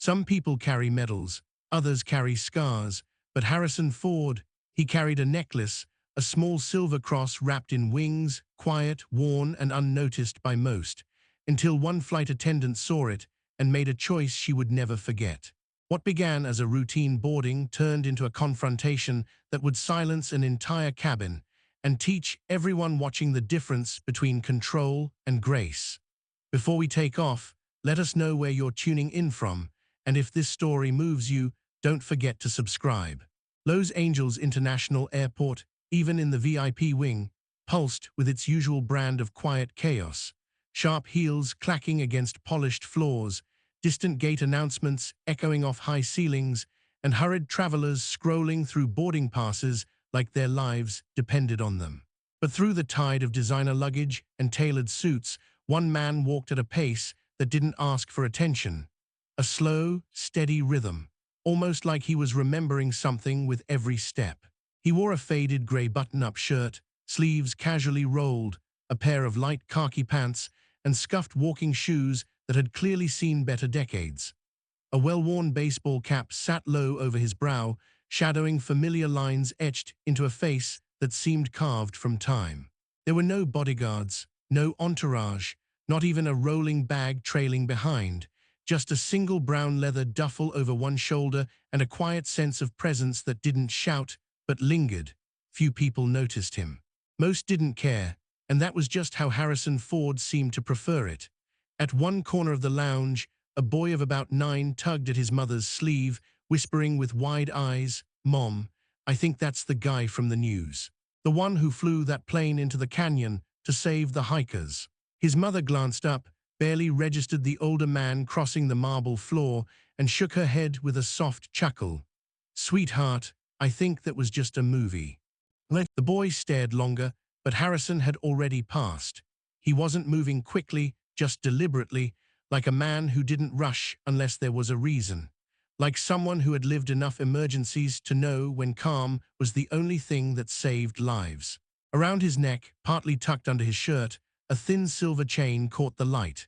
Some people carry medals, others carry scars, but Harrison Ford, he carried a necklace, a small silver cross wrapped in wings, quiet, worn, and unnoticed by most, until one flight attendant saw it and made a choice she would never forget. What began as a routine boarding turned into a confrontation that would silence an entire cabin and teach everyone watching the difference between control and grace. Before we take off, let us know where you're tuning in from, and if this story moves you, don't forget to subscribe. Los Angeles International Airport, even in the VIP wing, pulsed with its usual brand of quiet chaos. Sharp heels clacking against polished floors, distant gate announcements echoing off high ceilings, and hurried travelers scrolling through boarding passes like their lives depended on them. But through the tide of designer luggage and tailored suits, one man walked at a pace that didn't ask for attention. A slow, steady rhythm, almost like he was remembering something with every step. He wore a faded gray button-up shirt, sleeves casually rolled, a pair of light khaki pants, and scuffed walking shoes that had clearly seen better decades. A well-worn baseball cap sat low over his brow, shadowing familiar lines etched into a face that seemed carved from time. There were no bodyguards, no entourage, not even a rolling bag trailing behind, just a single brown leather duffel over one shoulder and a quiet sense of presence that didn't shout but lingered. Few people noticed him. Most didn't care, and that was just how Harrison Ford seemed to prefer it. At one corner of the lounge, a boy of about 9 tugged at his mother's sleeve, whispering with wide eyes, "Mom, I think that's the guy from the news. The one who flew that plane into the canyon to save the hikers." His mother glanced up, barely registered the older man crossing the marble floor, and shook her head with a soft chuckle. "Sweetheart, I think that was just a movie." The boy stared longer, but Harrison had already passed. He wasn't moving quickly, just deliberately, like a man who didn't rush unless there was a reason. Like someone who had lived enough emergencies to know when calm was the only thing that saved lives. Around his neck, partly tucked under his shirt, a thin silver chain caught the light.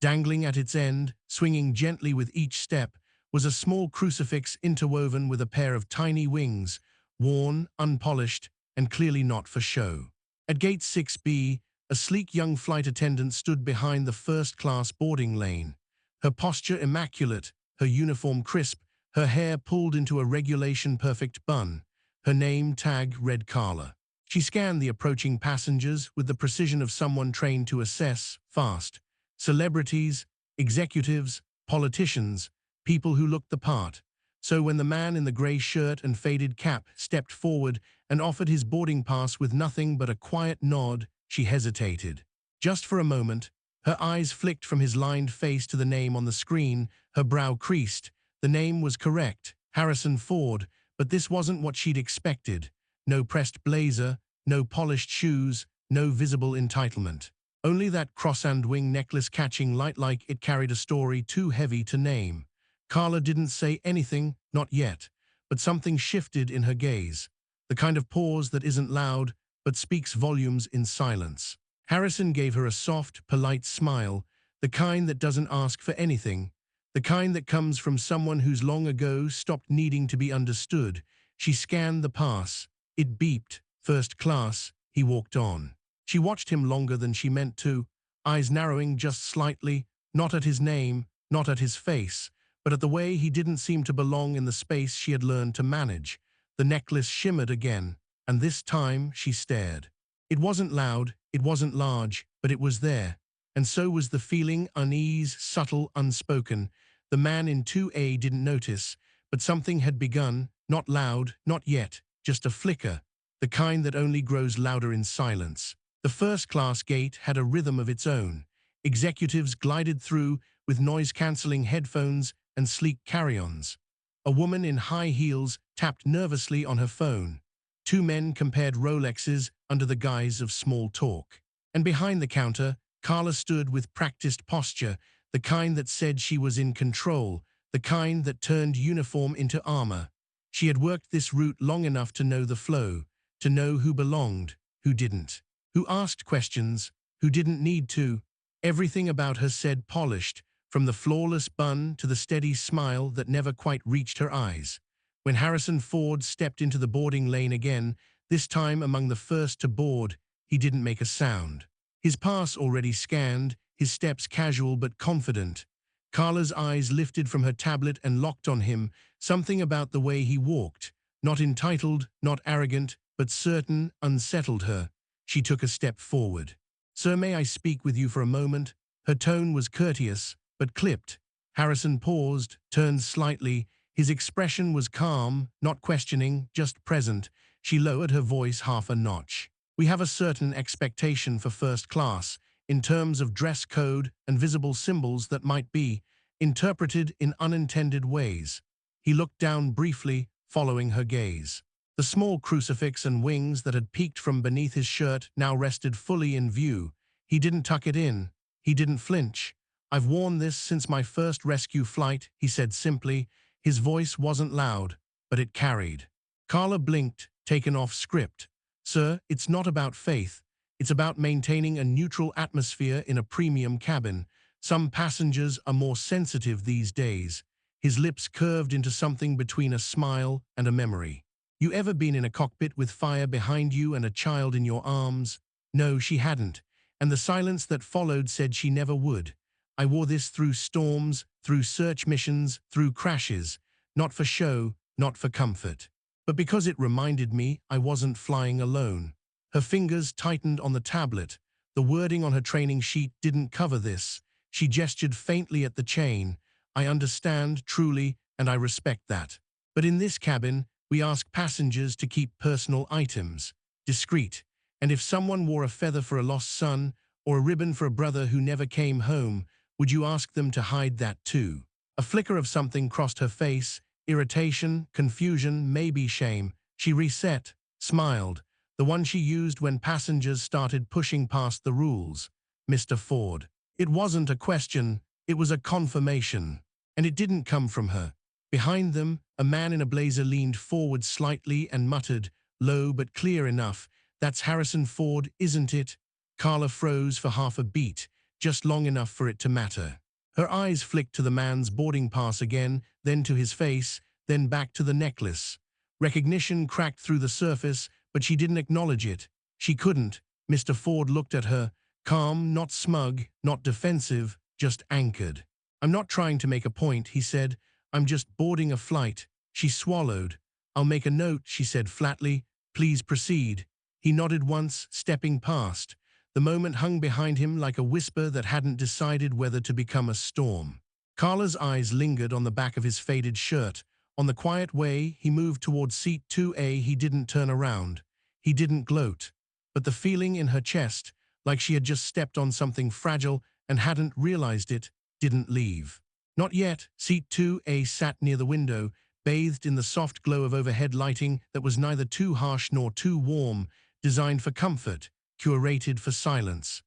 Dangling at its end, swinging gently with each step, was a small crucifix interwoven with a pair of tiny wings, worn, unpolished, and clearly not for show. At Gate 6B, a sleek young flight attendant stood behind the first-class boarding lane. Her posture immaculate, her uniform crisp, her hair pulled into a regulation-perfect bun. Her name tag read Carla. She scanned the approaching passengers with the precision of someone trained to assess, fast, celebrities, executives, politicians, people who looked the part. So when the man in the gray shirt and faded cap stepped forward and offered his boarding pass with nothing but a quiet nod, she hesitated. Just for a moment, her eyes flicked from his lined face to the name on the screen, her brow creased. The name was correct, Harrison Ford, but this wasn't what she'd expected. No pressed blazer, no polished shoes, no visible entitlement. Only that cross-and-wing necklace catching light like it carried a story too heavy to name. Carla didn't say anything, not yet, but something shifted in her gaze. The kind of pause that isn't loud, but speaks volumes in silence. Harrison gave her a soft, polite smile, the kind that doesn't ask for anything, the kind that comes from someone who's long ago stopped needing to be understood. She scanned the pass. It beeped. First class. He walked on. She watched him longer than she meant to, eyes narrowing just slightly, not at his name, not at his face, but at the way he didn't seem to belong in the space she had learned to manage. The necklace shimmered again, and this time she stared. It wasn't loud, it wasn't large, but it was there. And so was the feeling, unease, subtle, unspoken. The man in 2A didn't notice, but something had begun, not loud, not yet, just a flicker, the kind that only grows louder in silence. The first-class gate had a rhythm of its own. Executives glided through with noise-canceling headphones and sleek carry-ons. A woman in high heels tapped nervously on her phone. 2 men compared Rolexes under the guise of small talk. And behind the counter, Carla stood with practiced posture, the kind that said she was in control, the kind that turned uniform into armor. She had worked this route long enough to know the flow, to know who belonged, who didn't, who asked questions, who didn't need to. Everything about her said polished, from the flawless bun to the steady smile that never quite reached her eyes. When Harrison Ford stepped into the boarding lane again, this time among the first to board, he didn't make a sound. His pass already scanned, his steps casual but confident. Carla's eyes lifted from her tablet and locked on him, something about the way he walked, not entitled, not arrogant, but certain, unsettled her. She took a step forward. "Sir, may I speak with you for a moment?" Her tone was courteous, but clipped. Harrison paused, turned slightly. His expression was calm, not questioning, just present. She lowered her voice half a notch. "We have a certain expectation for first class, in terms of dress code and visible symbols that might be interpreted in unintended ways." He looked down briefly, following her gaze. The small crucifix and wings that had peeked from beneath his shirt now rested fully in view. He didn't tuck it in. He didn't flinch. "I've worn this since my first rescue flight," he said simply. His voice wasn't loud, but it carried. Carla blinked, taken off script. "Sir, it's not about faith. It's about maintaining a neutral atmosphere in a premium cabin. Some passengers are more sensitive these days." His lips curved into something between a smile and a memory. "You ever been in a cockpit with fire behind you and a child in your arms?" No, she hadn't, and the silence that followed said she never would. "I wore this through storms, through search missions, through crashes. Not for show, not for comfort. But because it reminded me I wasn't flying alone." Her fingers tightened on the tablet. The wording on her training sheet didn't cover this. She gestured faintly at the chain. "I understand, truly, and I respect that. But in this cabin, we ask passengers to keep personal items discreet. And if someone wore a feather for a lost son, or a ribbon for a brother who never came home, would you ask them to hide that too?" A flicker of something crossed her face, irritation, confusion, maybe shame. She reset, smiled, the one she used when passengers started pushing past the rules. "Mr. Ford." It wasn't a question, it was a confirmation. And it didn't come from her. Behind them, a man in a blazer leaned forward slightly and muttered, low but clear enough, "That's Harrison Ford, isn't it?" Carla froze for half a beat, just long enough for it to matter. Her eyes flicked to the man's boarding pass again, then to his face, then back to the necklace. Recognition cracked through the surface, but she didn't acknowledge it. She couldn't. Mr. Ford looked at her, calm, not smug, not defensive, just anchored. "I'm not trying to make a point," he said. "I'm just boarding a flight." She swallowed. "I'll make a note," she said flatly. "Please proceed." He nodded once, stepping past. The moment hung behind him like a whisper that hadn't decided whether to become a storm. Carla's eyes lingered on the back of his faded shirt. On the quiet way he moved towards seat 2A, he didn't turn around. He didn't gloat. But the feeling in her chest, like she had just stepped on something fragile and hadn't realized it, didn't leave. Not yet. Seat 2A sat near the window, bathed in the soft glow of overhead lighting that was neither too harsh nor too warm, designed for comfort, curated for silence.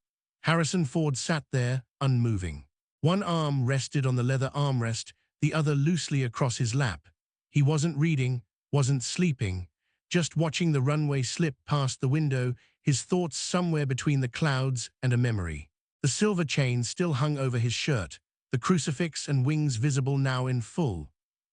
Harrison Ford sat there, unmoving. One arm rested on the leather armrest, the other loosely across his lap. He wasn't reading, wasn't sleeping, just watching the runway slip past the window, his thoughts somewhere between the clouds and a memory. The silver chain still hung over his shirt, the crucifix and wings visible now in full.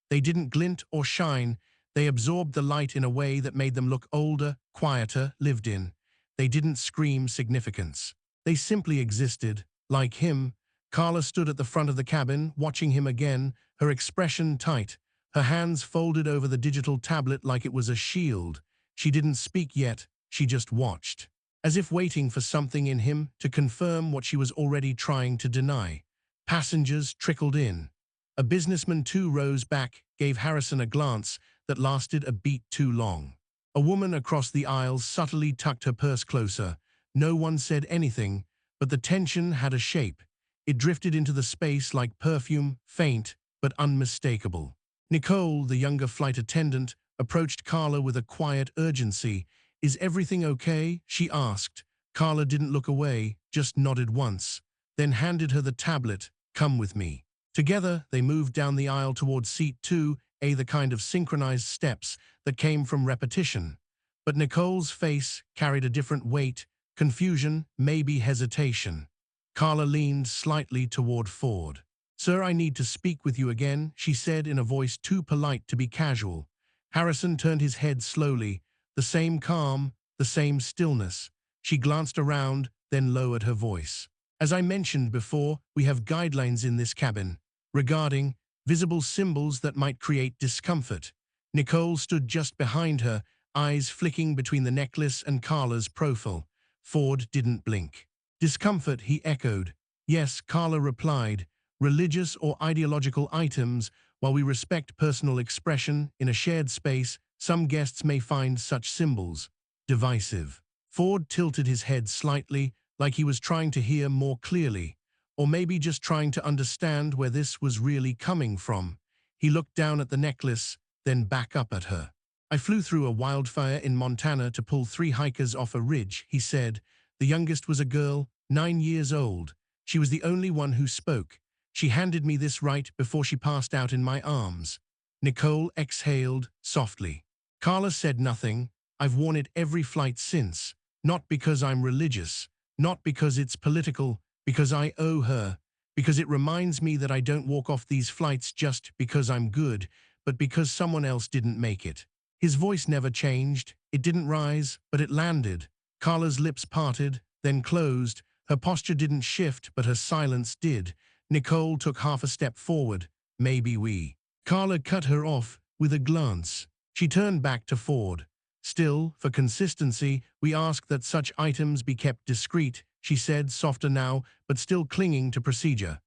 They didn't glint or shine, they absorbed the light in a way that made them look older, quieter, lived in. They didn't scream significance. They simply existed, like him. Carla stood at the front of the cabin, watching him again, her expression tight, her hands folded over the digital tablet like it was a shield. She didn't speak yet, she just watched, as if waiting for something in him to confirm what she was already trying to deny. Passengers trickled in. A businessman 2 rows back gave Harrison a glance that lasted a beat too long. A woman across the aisle subtly tucked her purse closer. No one said anything, but the tension had a shape. It drifted into the space like perfume, faint but unmistakable. Nicole, the younger flight attendant, approached Carla with a quiet urgency. "Is everything okay?" she asked. Carla didn't look away, just nodded once, then handed her the tablet. "Come with me." Together, they moved down the aisle towards seat 2A, the kind of synchronized steps that came from repetition. But Nicole's face carried a different weight, confusion, maybe hesitation. Carla leaned slightly toward Ford. "Sir, I need to speak with you again," she said in a voice too polite to be casual. Harrison turned his head slowly, the same calm, the same stillness. She glanced around, then lowered her voice. "As I mentioned before, we have guidelines in this cabin regarding visible symbols that might create discomfort." Nicole stood just behind her, eyes flicking between the necklace and Carla's profile. Ford didn't blink. "Discomfort," he echoed. "Yes," Carla replied. "Religious or ideological items, while we respect personal expression in a shared space, some guests may find such symbols divisive." Ford tilted his head slightly, like he was trying to hear more clearly, or maybe just trying to understand where this was really coming from. He looked down at the necklace, then back up at her. "I flew through a wildfire in Montana to pull 3 hikers off a ridge," he said. "The youngest was a girl, 9 years old. She was the only one who spoke. She handed me this right before she passed out in my arms." Nicole exhaled softly. "Carla said nothing. I've worn it every flight since. Not because I'm religious, not because it's political, because I owe her, because it reminds me that I don't walk off these flights just because I'm good, but because someone else didn't make it." His voice never changed. It didn't rise, but it landed. Carla's lips parted, then closed. Her posture didn't shift, but her silence did. Nicole took half a step forward. "Maybe we." Carla cut her off with a glance. She turned back to Ford. "Still, for consistency, we ask that such items be kept discreet," she said, softer now, but still clinging to procedure.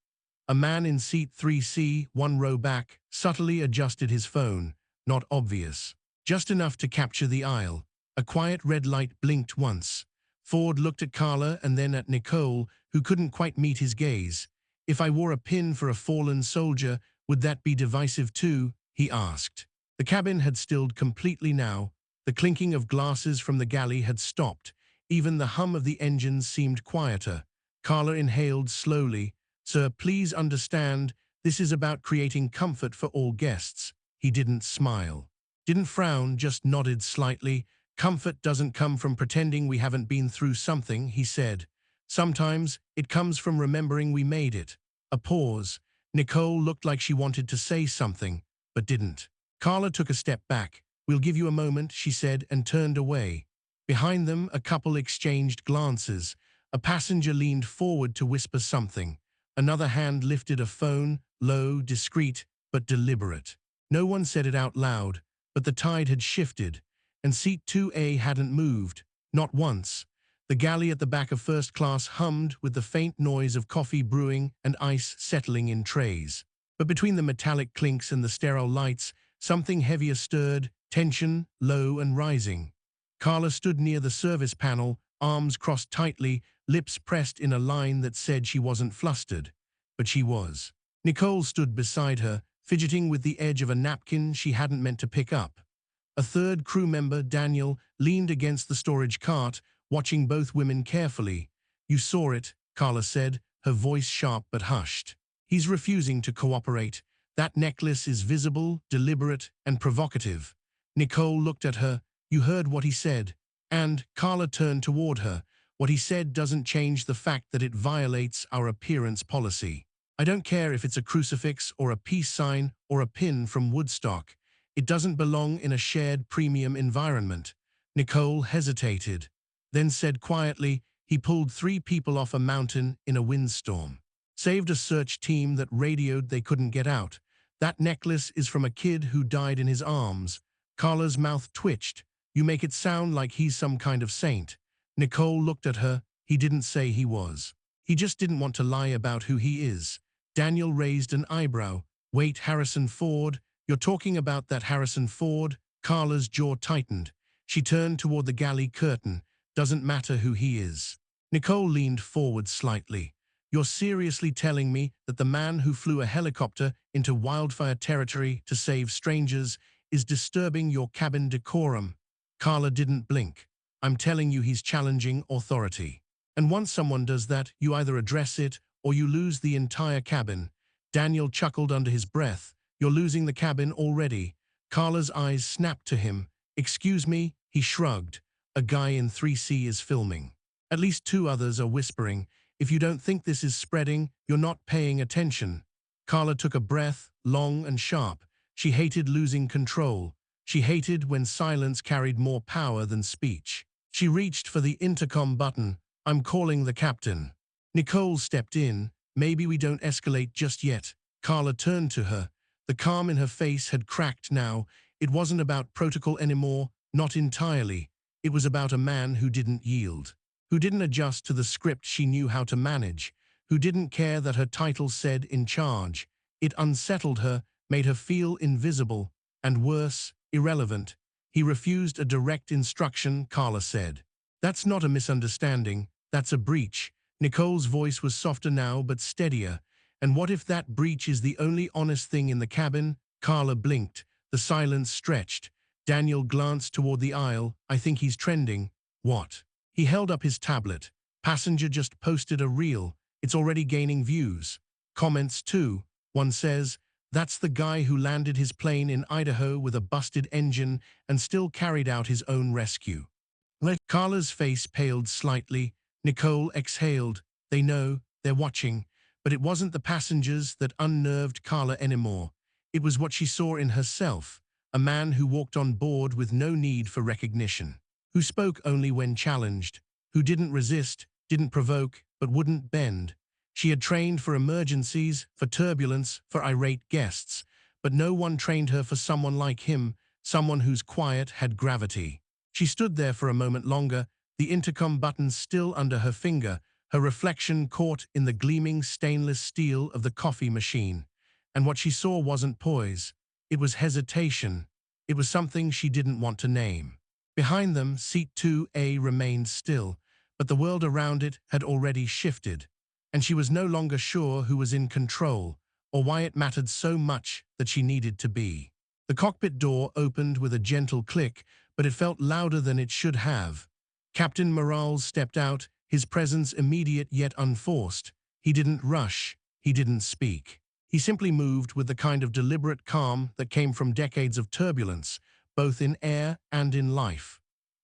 A man in seat 3C, 1 row back, subtly adjusted his phone. Not obvious. Just enough to capture the aisle. A quiet red light blinked once. Ford looked at Carla and then at Nicole, who couldn't quite meet his gaze. "If I wore a pin for a fallen soldier, would that be divisive too?" he asked. The cabin had stilled completely now. The clinking of glasses from the galley had stopped. Even the hum of the engines seemed quieter. Carla inhaled slowly. "Sir, please understand, this is about creating comfort for all guests." He didn't smile. Didn't frown, just nodded slightly. "Comfort doesn't come from pretending we haven't been through something," he said. "Sometimes it comes from remembering we made it." A pause. Nicole looked like she wanted to say something, but didn't. Carla took a step back. "We'll give you a moment," she said, and turned away. Behind them, a couple exchanged glances. A passenger leaned forward to whisper something. Another hand lifted a phone, low, discreet, but deliberate. No one said it out loud, but the tide had shifted, and seat 2A hadn't moved, not once. The galley at the back of first class hummed with the faint noise of coffee brewing and ice settling in trays. But between the metallic clinks and the sterile lights, something heavier stirred, tension, low and rising. Carla stood near the service panel, arms crossed tightly, lips pressed in a line that said she wasn't flustered. But she was. Nicole stood beside her, fidgeting with the edge of a napkin she hadn't meant to pick up. A third crew member, Daniel, leaned against the storage cart, watching both women carefully. "You saw it," Carla said, her voice sharp but hushed. "He's refusing to cooperate. That necklace is visible, deliberate, and provocative." Nicole looked at her. "You heard what he said." And Carla turned toward her. "What he said doesn't change the fact that it violates our appearance policy. I don't care if it's a crucifix or a peace sign or a pin from Woodstock. It doesn't belong in a shared premium environment." Nicole hesitated, then said quietly, "He pulled 3 people off a mountain in a windstorm. Saved a search team that radioed they couldn't get out. That necklace is from a kid who died in his arms." Carla's mouth twitched. "You make it sound like he's some kind of saint." Nicole looked at her. "He didn't say he was. He just didn't want to lie about who he is." Daniel raised an eyebrow. "Wait, Harrison Ford? You're talking about that Harrison Ford?" Carla's jaw tightened. She turned toward the galley curtain. "Doesn't matter who he is." Nicole leaned forward slightly. "You're seriously telling me that the man who flew a helicopter into wildfire territory to save strangers is disturbing your cabin decorum?" Carla didn't blink. "I'm telling you he's challenging authority. And once someone does that, you either address it or you lose the entire cabin." Daniel chuckled under his breath. "You're losing the cabin already." Carla's eyes snapped to him. "Excuse me?" He shrugged. "A guy in 3C is filming. At least 2 others are whispering. If you don't think this is spreading, you're not paying attention." Carla took a breath, long and sharp. She hated losing control. She hated when silence carried more power than speech. She reached for the intercom button. "I'm calling the captain." Nicole stepped in. "Maybe we don't escalate just yet." Carla turned to her. The calm in her face had cracked now. It wasn't about protocol anymore, not entirely. It was about a man who didn't yield, who didn't adjust to the script she knew how to manage, who didn't care that her title said in charge. It unsettled her, made her feel invisible, and worse, irrelevant. "He refused a direct instruction," Carla said. "That's not a misunderstanding, that's a breach." Nicole's voice was softer now but steadier. "And what if that breach is the only honest thing in the cabin?" Carla blinked. The silence stretched. Daniel glanced toward the aisle. "I think he's trending." "What?" He held up his tablet. "Passenger just posted a reel. It's already gaining views. Comments too. One says, 'That's the guy who landed his plane in Idaho with a busted engine and still carried out his own rescue.'" Carla's face paled slightly. Nicole exhaled. "They know, they're watching." But it wasn't the passengers that unnerved Carla anymore. It was what she saw in herself, a man who walked on board with no need for recognition, who spoke only when challenged, who didn't resist, didn't provoke, but wouldn't bend. She had trained for emergencies, for turbulence, for irate guests, but no one trained her for someone like him, someone whose quiet had gravity. She stood there for a moment longer, the intercom button still under her finger, her reflection caught in the gleaming stainless steel of the coffee machine. And what she saw wasn't poise. It was hesitation. It was something she didn't want to name. Behind them, seat 2A remained still, but the world around it had already shifted, and she was no longer sure who was in control, or why it mattered so much that she needed to be. The cockpit door opened with a gentle click, but it felt louder than it should have. Captain Morales stepped out, his presence immediate yet unforced. He didn't rush. He didn't speak. He simply moved with the kind of deliberate calm that came from decades of turbulence, both in air and in life.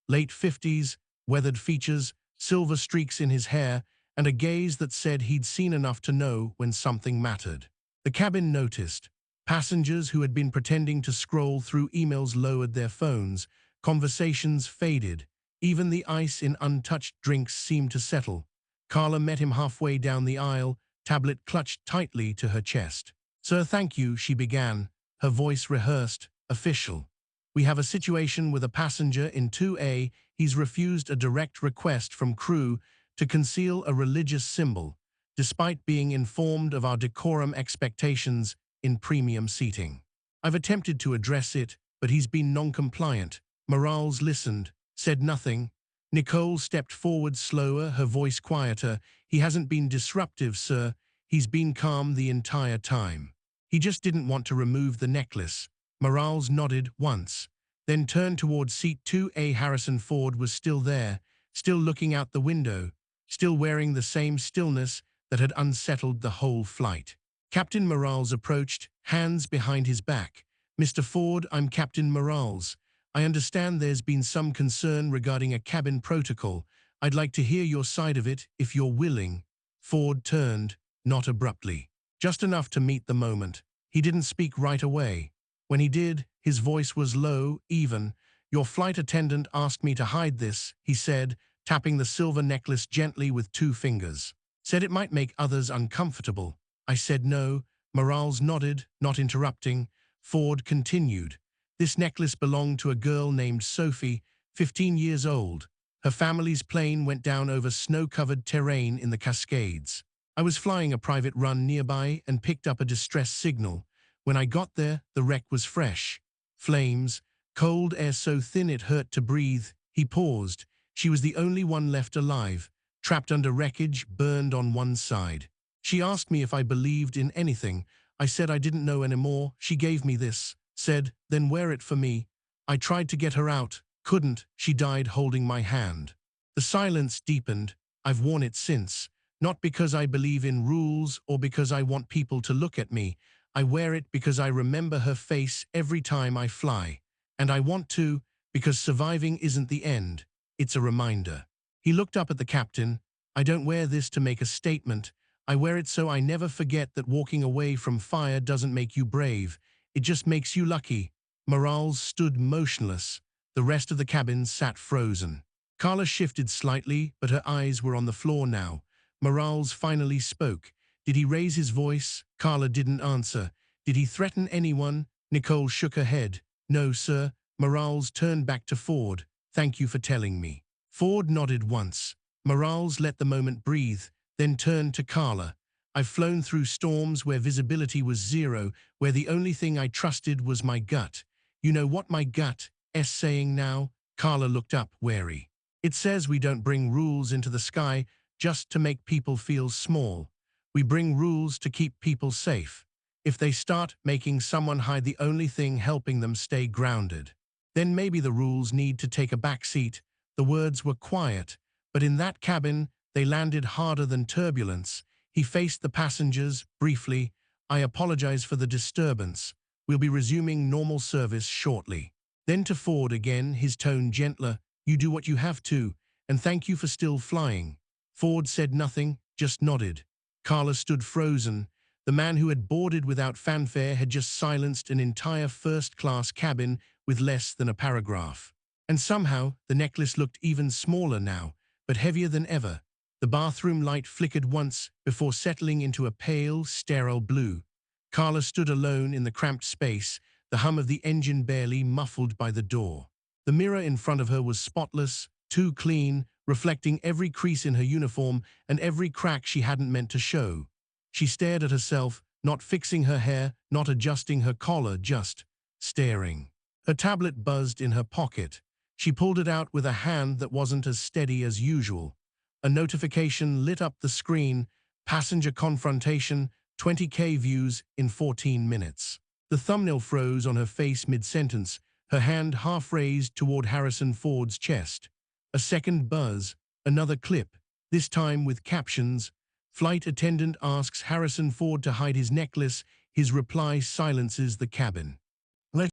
Late 50s, weathered features, silver streaks in his hair, and a gaze that said he'd seen enough to know when something mattered. The cabin noticed. Passengers who had been pretending to scroll through emails lowered their phones. Conversations faded. Even the ice in untouched drinks seemed to settle. Carla met him halfway down the aisle, tablet clutched tightly to her chest. "Sir, thank you," she began, her voice rehearsed, official. "We have a situation with a passenger in 2A. He's refused a direct request from crew to conceal a religious symbol, despite being informed of our decorum expectations in premium seating. I've attempted to address it, but he's been non-compliant." Morales listened, said nothing. Nicole stepped forward slower, her voice quieter. "He hasn't been disruptive, sir. He's been calm the entire time. He just didn't want to remove the necklace." Morales nodded once, then turned toward seat 2A. Harrison Ford was still there, still looking out the window, still wearing the same stillness that had unsettled the whole flight. Captain Morales approached, hands behind his back. "Mr. Ford, I'm Captain Morales. I understand there's been some concern regarding a cabin protocol. I'd like to hear your side of it, if you're willing." Ford turned, not abruptly, just enough to meet the moment. He didn't speak right away. When he did, his voice was low, even. "Your flight attendant asked me to hide this," he said, tapping the silver necklace gently with 2 fingers. "Said it might make others uncomfortable." I said no. Morales nodded, not interrupting. Ford continued. "This necklace belonged to a girl named Sophie, 15 years old. Her family's plane went down over snow-covered terrain in the Cascades. I was flying a private run nearby and picked up a distress signal. When I got there, the wreck was fresh. Flames, cold air so thin it hurt to breathe." He paused. "She was the only one left alive, trapped under wreckage, burned on one side. She asked me if I believed in anything. I said I didn't know anymore. She gave me this, said, 'Then wear it for me.' I tried to get her out, couldn't. She died holding my hand." The silence deepened. "I've worn it since. Not because I believe in rules or because I want people to look at me. I wear it because I remember her face every time I fly. And I want to, because surviving isn't the end. It's a reminder." He looked up at the captain. "I don't wear this to make a statement. I wear it so I never forget that walking away from fire doesn't make you brave. It just makes you lucky." Morales stood motionless. The rest of the cabin sat frozen. Carla shifted slightly, but her eyes were on the floor now. Morales finally spoke. Did he raise his voice? Carla didn't answer. Did he threaten anyone? Nicole shook her head. "No, sir." Morales turned back to Ford. "Thank you for telling me." Ford nodded once. Morales let the moment breathe, then turned to Carla. "I've flown through storms where visibility was zero, where the only thing I trusted was my gut. You know what my gut is saying now?" Carla looked up, wary. "It says we don't bring rules into the sky just to make people feel small. We bring rules to keep people safe. If they start making someone hide the only thing helping them stay grounded, then maybe the rules need to take a back seat." The words were quiet, but in that cabin, they landed harder than turbulence. He faced the passengers briefly. "I apologize for the disturbance. We'll be resuming normal service shortly." Then to Ford again, his tone gentler. "You do what you have to, and thank you for still flying." Ford said nothing, just nodded. Carla stood frozen. The man who had boarded without fanfare had just silenced an entire first-class cabin with less than a paragraph. And somehow, the necklace looked even smaller now, but heavier than ever. The bathroom light flickered once before settling into a pale, sterile blue. Carla stood alone in the cramped space, the hum of the engine barely muffled by the door. The mirror in front of her was spotless, too clean, reflecting every crease in her uniform and every crack she hadn't meant to show. She stared at herself, not fixing her hair, not adjusting her collar, just staring. Her tablet buzzed in her pocket. She pulled it out with a hand that wasn't as steady as usual. A notification lit up the screen. "Passenger confrontation, 20K views in 14 minutes." The thumbnail froze on her face mid-sentence, her hand half raised toward Harrison Ford's chest. A second buzz, another clip, this time with captions. "Flight attendant asks Harrison Ford to hide his necklace. His reply silences the cabin."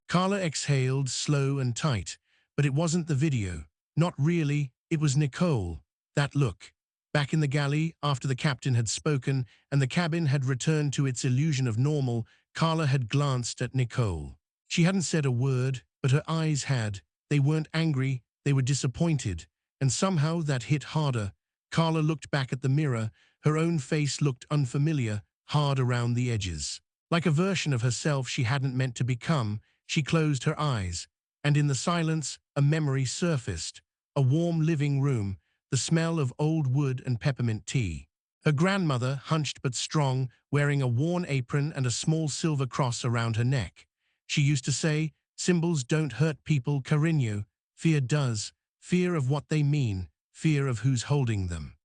Carla exhaled, slow and tight. But it wasn't the video. Not really. It was Nicole. That look. Back in the galley, after the captain had spoken and the cabin had returned to its illusion of normal, Carla had glanced at Nicole. She hadn't said a word, but her eyes had. They weren't angry, they were disappointed. And somehow that hit harder. Carla looked back at the mirror. Her own face looked unfamiliar, hard around the edges. Like a version of herself she hadn't meant to become. She closed her eyes. And in the silence, a memory surfaced. A warm living room, the smell of old wood and peppermint tea. Her grandmother, hunched but strong, wearing a worn apron and a small silver cross around her neck. She used to say, "Symbols don't hurt people, cariño. Fear does. Fear of what they mean. Fear of who's holding them."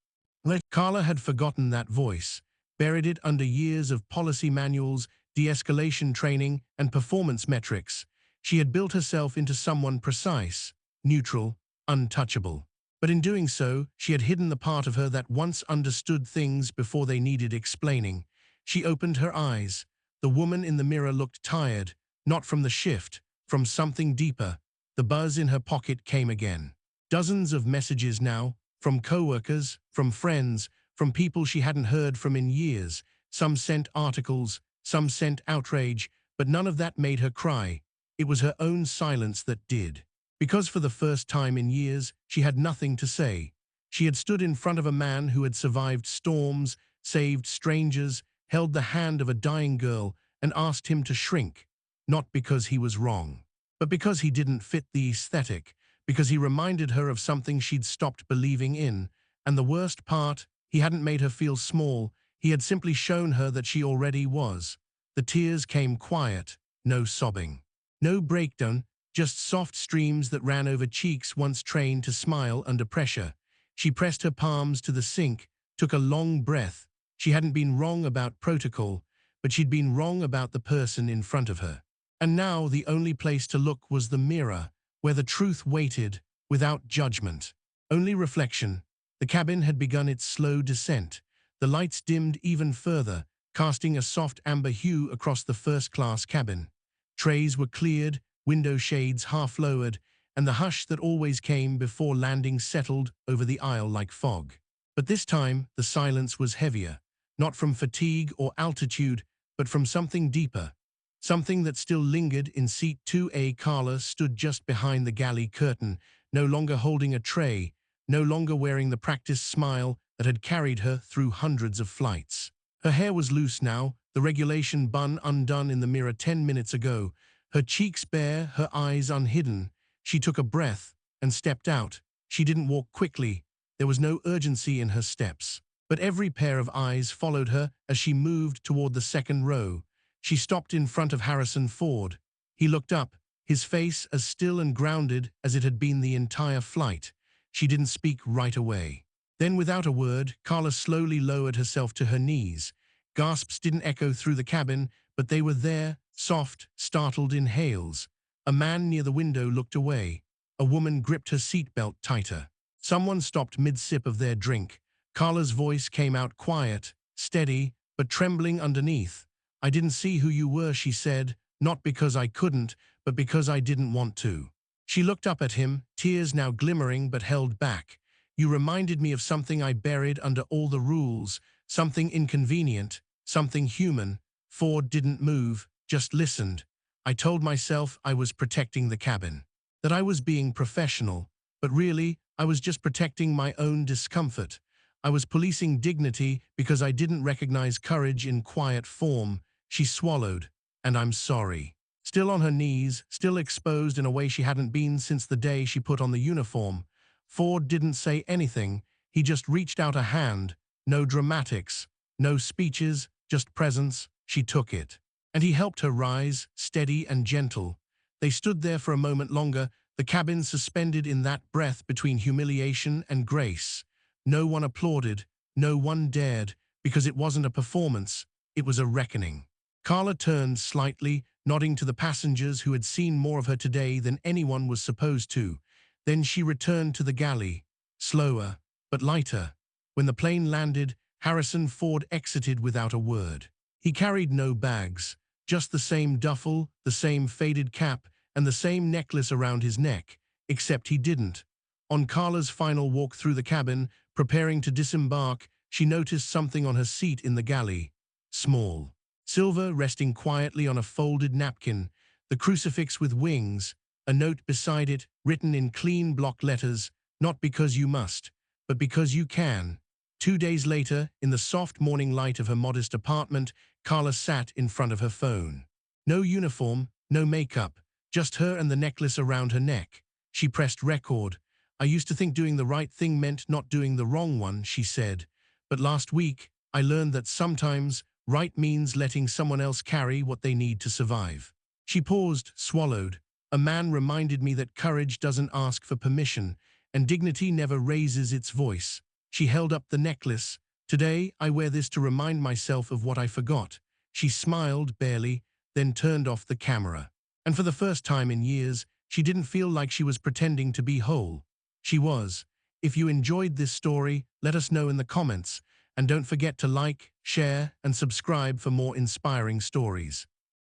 Carla had forgotten that voice, buried it under years of policy manuals, de-escalation training, and performance metrics. She had built herself into someone precise, neutral, untouchable. But in doing so, she had hidden the part of her that once understood things before they needed explaining. She opened her eyes. The woman in the mirror looked tired, not from the shift, from something deeper. The buzz in her pocket came again. Dozens of messages now, from coworkers, from friends, from people she hadn't heard from in years. Some sent articles, some sent outrage, but none of that made her cry. It was her own silence that did. Because for the first time in years, she had nothing to say. She had stood in front of a man who had survived storms, saved strangers, held the hand of a dying girl, and asked him to shrink. Not because he was wrong, but because he didn't fit the aesthetic, because he reminded her of something she'd stopped believing in. And the worst part, he hadn't made her feel small, he had simply shown her that she already was. The tears came quiet, no sobbing. No breakdown, just soft streams that ran over cheeks once trained to smile under pressure. She pressed her palms to the sink, took a long breath. She hadn't been wrong about protocol, but she'd been wrong about the person in front of her. And now the only place to look was the mirror, where the truth waited, without judgment. Only reflection. The cabin had begun its slow descent. The lights dimmed even further, casting a soft amber hue across the first-class cabin. Trays were cleared, window shades half lowered, and the hush that always came before landing settled over the aisle like fog. But this time, the silence was heavier. not from fatigue or altitude, but from something deeper. Something that still lingered in seat 2A. Carla stood just behind the galley curtain, no longer holding a tray, no longer wearing the practiced smile that had carried her through hundreds of flights. Her hair was loose now, the regulation bun undone in the mirror 10 minutes ago, her cheeks bare, her eyes unhidden. She took a breath and stepped out. She didn't walk quickly. There was no urgency in her steps. But every pair of eyes followed her as she moved toward the second row. She stopped in front of Harrison Ford. He looked up, his face as still and grounded as it had been the entire flight. She didn't speak right away. Then, without a word, Carla slowly lowered herself to her knees. Gasps didn't echo through the cabin, but they were there, soft, startled inhales. A man near the window looked away. A woman gripped her seatbelt tighter. Someone stopped mid-sip of their drink. Carla's voice came out quiet, steady, but trembling underneath. "I didn't see who you were," she said, "not because I couldn't, but because I didn't want to." She looked up at him, tears now glimmering but held back. "You reminded me of something I buried under all the rules, something inconvenient, something human." Ford didn't move, just listened. "I told myself I was protecting the cabin, that I was being professional, but really, I was just protecting my own discomfort. I was policing dignity because I didn't recognize courage in quiet form." She swallowed. "And I'm sorry." Still on her knees, still exposed in a way she hadn't been since the day she put on the uniform. Ford didn't say anything. He just reached out a hand. No dramatics, no speeches, just presence. She took it. And he helped her rise, steady and gentle. They stood there for a moment longer, the cabin suspended in that breath between humiliation and grace. No one applauded, no one dared, because it wasn't a performance, it was a reckoning. Carla turned slightly, nodding to the passengers who had seen more of her today than anyone was supposed to. Then she returned to the galley, slower, but lighter. When the plane landed, Harrison Ford exited without a word. He carried no bags, just the same duffel, the same faded cap, and the same necklace around his neck, except he didn't. On Carla's final walk through the cabin, preparing to disembark, she noticed something on her seat in the galley. Small. Silver resting quietly on a folded napkin, the crucifix with wings, a note beside it written in clean block letters, "Not because you must, but because you can." 2 days later, in the soft morning light of her modest apartment, Carla sat in front of her phone. No uniform, no makeup, just her and the necklace around her neck. She pressed record. "I used to think doing the right thing meant not doing the wrong one," she said. "But last week, I learned that sometimes right means letting someone else carry what they need to survive." She paused, swallowed. "A man reminded me that courage doesn't ask for permission, and dignity never raises its voice." She held up the necklace. "Today, I wear this to remind myself of what I forgot." She smiled, barely, then turned off the camera. And for the first time in years, she didn't feel like she was pretending to be whole. She was. If you enjoyed this story, let us know in the comments. And don't forget to like, share, and subscribe for more inspiring stories.